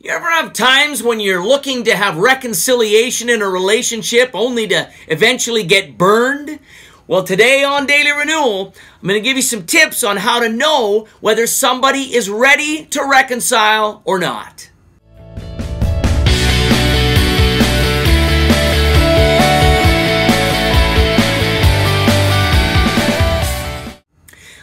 You ever have times when you're looking to have reconciliation in a relationship only to eventually get burned? Well, today on Daily Renewal, I'm going to give you some tips on how to know whether somebody is ready to reconcile or not.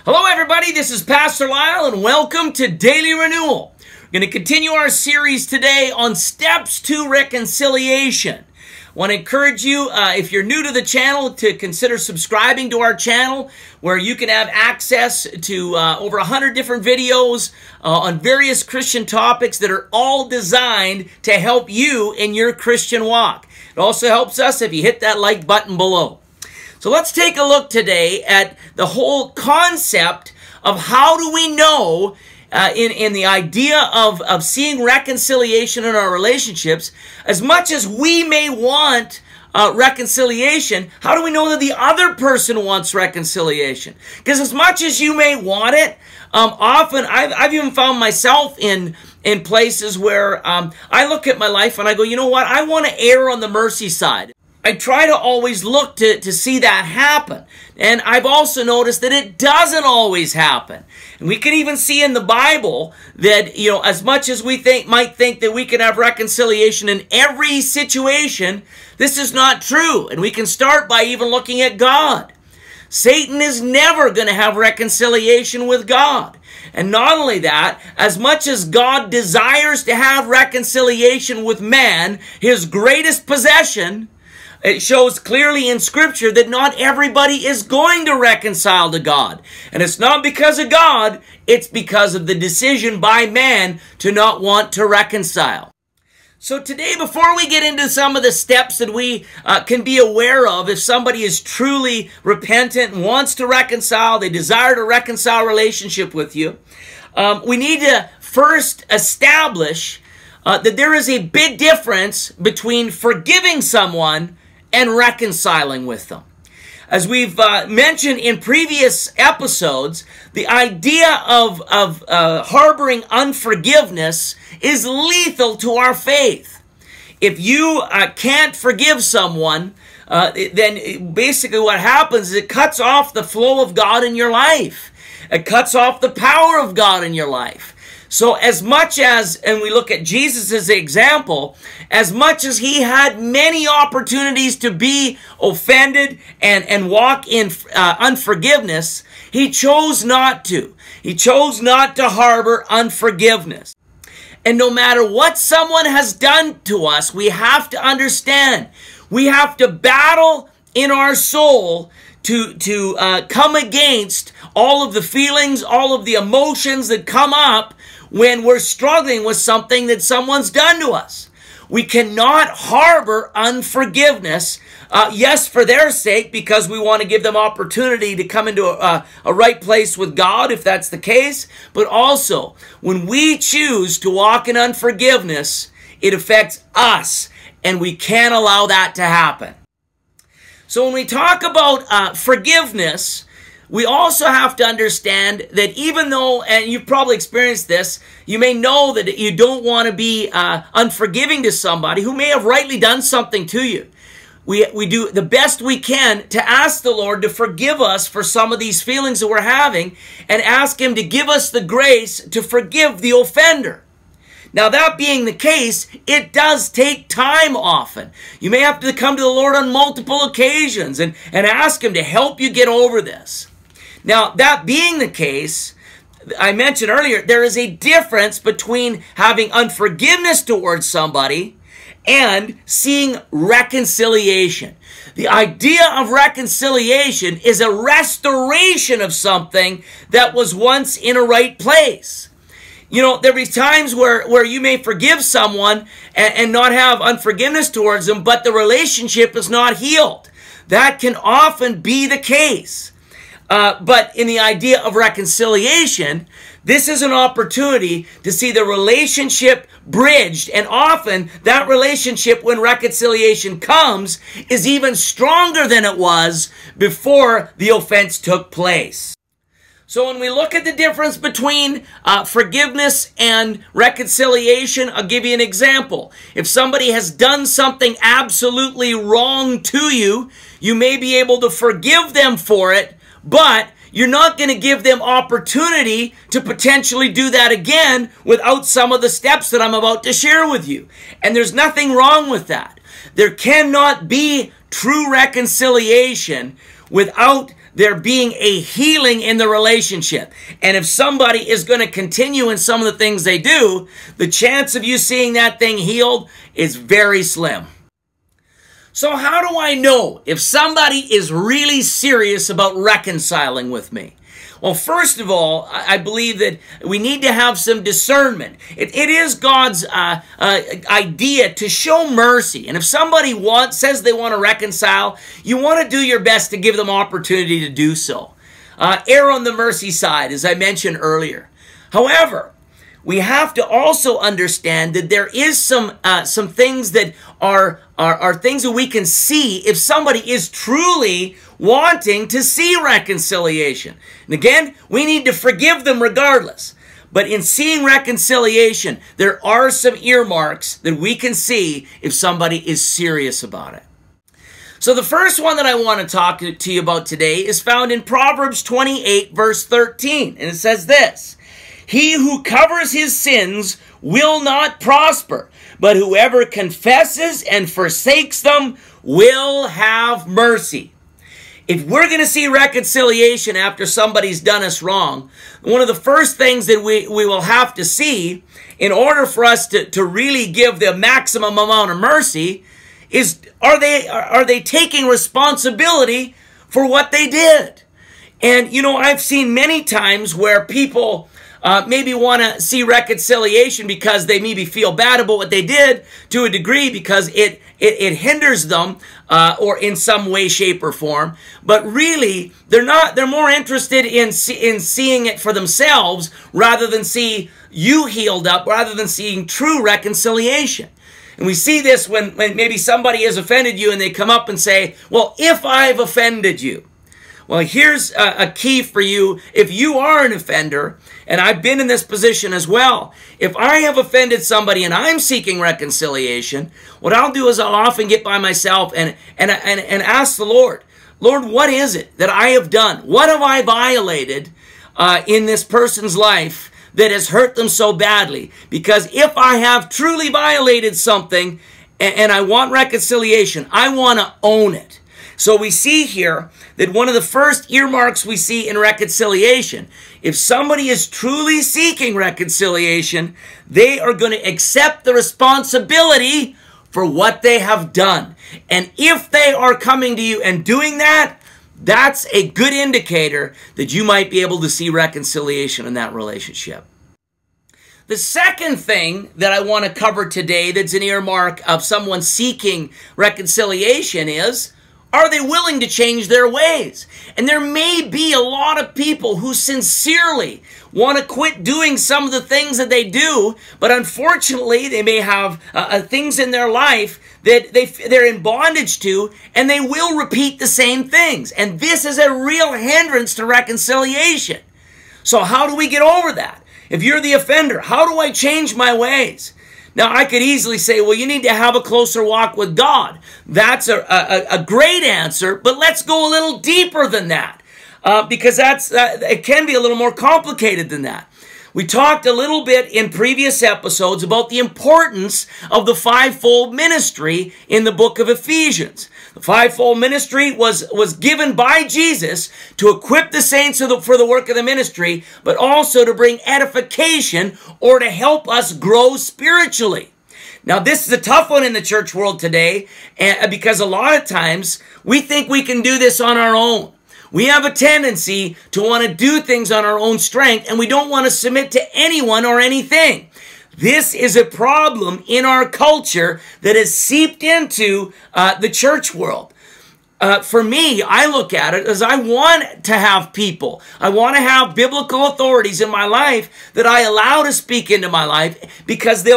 Hello everybody, this is Pastor Lyle and welcome to Daily Renewal. We're going to continue our series today on steps to reconciliation. I want to encourage you, if you're new to the channel, to consider subscribing to our channel where you can have access to over 100 different videos on various Christian topics that are all designed to help you in your Christian walk. It also helps us if you hit that like button below. So let's take a look today at the whole concept of how do we know in the idea of seeing reconciliation in our relationships. As much as we may want reconciliation, how do we know that the other person wants reconciliation? Because as much as you may want it, often I've even found myself in places where I look at my life and I go, you know what, I want to err on the mercy side. I try to always look to see that happen. And I've also noticed that it doesn't always happen. And we can even see in the Bible that, you know, as much as we might think that we can have reconciliation in every situation, this is not true. And we can start by even looking at God. Satan is never going to have reconciliation with God. And not only that, as much as God desires to have reconciliation with man, his greatest possession, it shows clearly in Scripture that not everybody is going to reconcile to God. And it's not because of God, it's because of the decision by man to not want to reconcile. So today, before we get into some of the steps that we can be aware of if somebody is truly repentant and wants to reconcile, they desire to reconcile a relationship with you, we need to first establish that there is a big difference between forgiving someone and reconciling with them. As we've mentioned in previous episodes, the idea of harboring unforgiveness is lethal to our faith. If you can't forgive someone, then basically what happens is it cuts off the flow of God in your life. It cuts off the power of God in your life. So as much as, and we look at Jesus as an example, as much as he had many opportunities to be offended and walk in unforgiveness, he chose not to. He chose not to harbor unforgiveness. And no matter what someone has done to us, we have to understand, we have to battle in our soul to come against all of the feelings, all of the emotions that come up when we're struggling with something that someone's done to us. We cannot harbor unforgiveness, yes, for their sake, because we want to give them opportunity to come into a right place with God, if that's the case, but also when we choose to walk in unforgiveness, it affects us, and we can't allow that to happen. So when we talk about forgiveness, we also have to understand that even though, and you've probably experienced this, you may know that you don't want to be unforgiving to somebody who may have rightly done something to you. We do the best we can to ask the Lord to forgive us for some of these feelings that we're having and ask Him to give us the grace to forgive the offender. Now, that being the case, it does take time often. You may have to come to the Lord on multiple occasions and ask Him to help you get over this. Now, that being the case, I mentioned earlier, there is a difference between having unforgiveness towards somebody and seeing reconciliation. The idea of reconciliation is a restoration of something that was once in a right place. You know, there'll be times where you may forgive someone and not have unforgiveness towards them, but the relationship is not healed. That can often be the case. But in the idea of reconciliation, this is an opportunity to see the relationship bridged. And often that relationship, when reconciliation comes, is even stronger than it was before the offense took place. So when we look at the difference between forgiveness and reconciliation, I'll give you an example. If somebody has done something absolutely wrong to you, you may be able to forgive them for it, but you're not going to give them opportunity to potentially do that again without some of the steps that I'm about to share with you. And there's nothing wrong with that. There cannot be true reconciliation without there being a healing in the relationship. And if somebody is going to continue in some of the things they do, the chance of you seeing that thing healed is very slim. So how do I know if somebody is really serious about reconciling with me? Well, first of all, I believe that we need to have some discernment. It is God's idea to show mercy. And if somebody says they want to reconcile, you want to do your best to give them opportunity to do so. Err on the mercy side, as I mentioned earlier. However, we have to also understand that there is some things that are things that we can see if somebody is truly wanting to see reconciliation. And again, we need to forgive them regardless. But in seeing reconciliation, there are some earmarks that we can see if somebody is serious about it. So the first one that I want to talk to you about today is found in Proverbs 28, verse 13. And it says this: "He who covers his sins will not prosper, but whoever confesses and forsakes them will have mercy." If we're going to see reconciliation after somebody's done us wrong, one of the first things that we will have to see in order for us to really give the maximum amount of mercy is, are they taking responsibility for what they did? And, you know, I've seen many times where people maybe want to see reconciliation because they maybe feel bad about what they did to a degree because it hinders them or in some way, shape, or form. But really, they're more interested in seeing it for themselves rather than see you healed up, rather than seeing true reconciliation. And we see this when maybe somebody has offended you and they come up and say, well, if I've offended you. Well, here's a key for you. If you are an offender, and I've been in this position as well, if I have offended somebody and I'm seeking reconciliation, what I'll do is I'll often get by myself and ask the Lord, Lord, what is it that I have done? What have I violated in this person's life that has hurt them so badly? Because if I have truly violated something and I want reconciliation, I want to own it. So we see here that one of the first earmarks we see in reconciliation, if somebody is truly seeking reconciliation, they are going to accept the responsibility for what they have done. And if they are coming to you and doing that, that's a good indicator that you might be able to see reconciliation in that relationship. The second thing that I want to cover today that's an earmark of someone seeking reconciliation is, are they willing to change their ways? And there may be a lot of people who sincerely want to quit doing some of the things that they do, but unfortunately they may have things in their life that they're in bondage to, and they will repeat the same things. And this is a real hindrance to reconciliation. So how do we get over that? If you're the offender, how do I change my ways? Now, I could easily say, well, you need to have a closer walk with God. That's a great answer, but let's go a little deeper than that because it can be a little more complicated than that. We talked a little bit in previous episodes about the importance of the fivefold ministry in the book of Ephesians. The fivefold ministry was given by Jesus to equip the saints for the work of the ministry, but also to bring edification or to help us grow spiritually. Now, this is a tough one in the church world today because a lot of times we think we can do this on our own. We have a tendency to want to do things on our own strength, and we don't want to submit to anyone or anything. This is a problem in our culture that has seeped into the church world. For me, I look at it as I want to have people. I want to have biblical authorities in my life that I allow to speak into my life because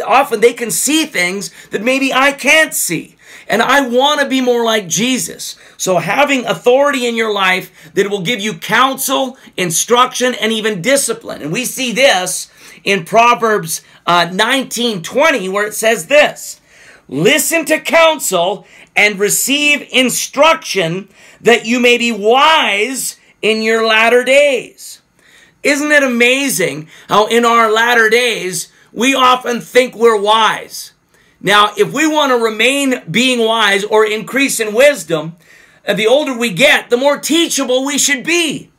often they can see things that maybe I can't see. And I want to be more like Jesus. So having authority in your life that will give you counsel, instruction, and even discipline. And we see this in Proverbs 19:20, where it says this: listen to counsel and receive instruction, that you may be wise in your latter days. Isn't it amazing how in our latter days, we often think we're wise? Now, if we want to remain being wise or increase in wisdom, the older we get, the more teachable we should be.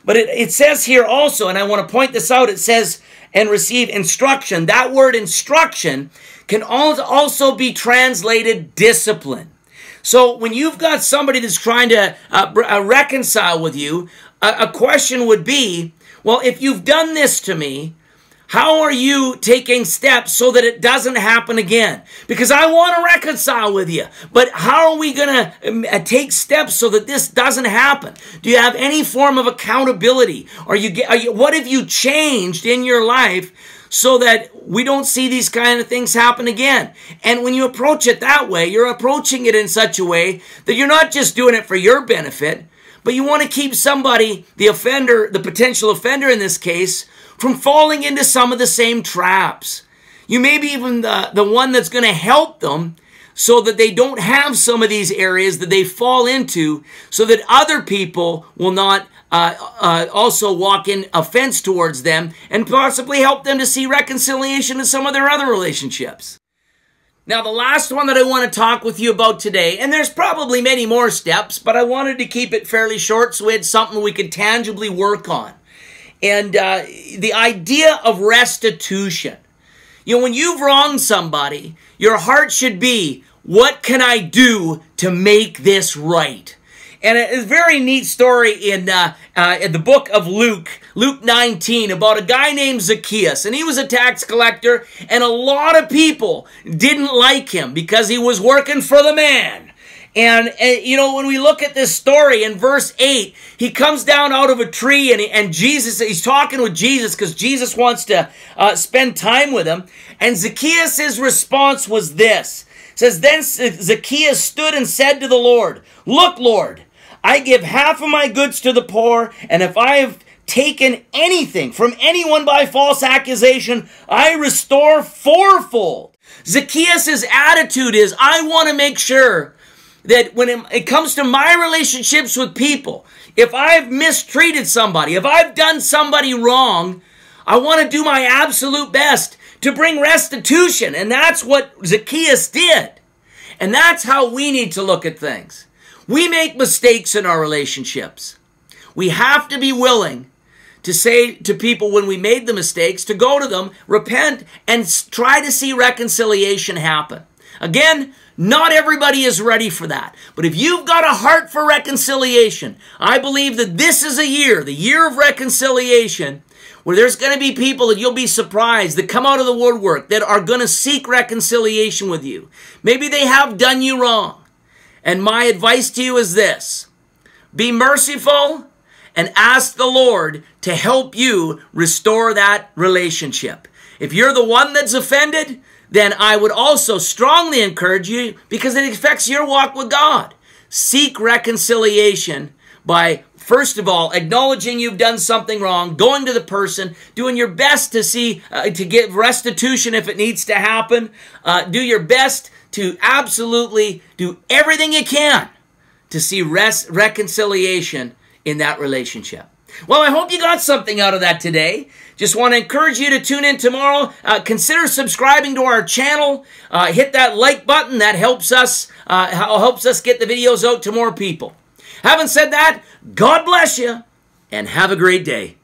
But it says here also, and I want to point this out, it says, and receive instruction. That word instruction can also be translated discipline. So when you've got somebody that's trying to reconcile with you, a question would be, well, if you've done this to me, how are you taking steps so that it doesn't happen again? Because I want to reconcile with you, but how are we going to take steps so that this doesn't happen? Do you have any form of accountability? What have you changed in your life so that we don't see these kind of things happen again? And when you approach it that way, you're approaching it in such a way that you're not just doing it for your benefit, but you want to keep somebody, the offender, the potential offender in this case, from falling into some of the same traps. You may be even the one that's going to help them so that they don't have some of these areas that they fall into, so that other people will not also walk in offense towards them, and possibly help them to see reconciliation in some of their other relationships. Now, the last one that I want to talk with you about today, and there's probably many more steps, but I wanted to keep it fairly short so we had something we could tangibly work on. And the idea of restitution. You know, when you've wronged somebody, your heart should be, what can I do to make this right? And it's a very neat story in the book of Luke 19, about a guy named Zacchaeus. And he was a tax collector, and a lot of people didn't like him because he was working for the man. And you know, when we look at this story in verse 8, he comes down out of a tree, and Jesus, he's talking with Jesus because Jesus wants to spend time with him. And Zacchaeus' response was this. It says, then Zacchaeus stood and said to the Lord, look, Lord, I give half of my goods to the poor, and if I have taken anything from anyone by false accusation, I restore fourfold. Zacchaeus' attitude is, I want to make sure that when it comes to my relationships with people, if I've mistreated somebody, if I've done somebody wrong, I want to do my absolute best to bring restitution. And that's what Zacchaeus did. And that's how we need to look at things. We make mistakes in our relationships. We have to be willing to say to people when we made the mistakes, to go to them, repent, and try to see reconciliation happen. Again, not everybody is ready for that. But if you've got a heart for reconciliation, I believe that this is a year, the year of reconciliation, where there's going to be people that you'll be surprised that come out of the woodwork that are going to seek reconciliation with you. Maybe they have done you wrong. And my advice to you is this: be merciful and ask the Lord to help you restore that relationship. If you're the one that's offended, then I would also strongly encourage you, because it affects your walk with God. Seek reconciliation by, first of all, acknowledging you've done something wrong, going to the person, doing your best to to give restitution if it needs to happen. Do your best to absolutely do everything you can to see reconciliation in that relationship. Well, I hope you got something out of that today. Just want to encourage you to tune in tomorrow. Consider subscribing to our channel. Hit that like button. That helps us get the videos out to more people. Having said that, God bless you and have a great day.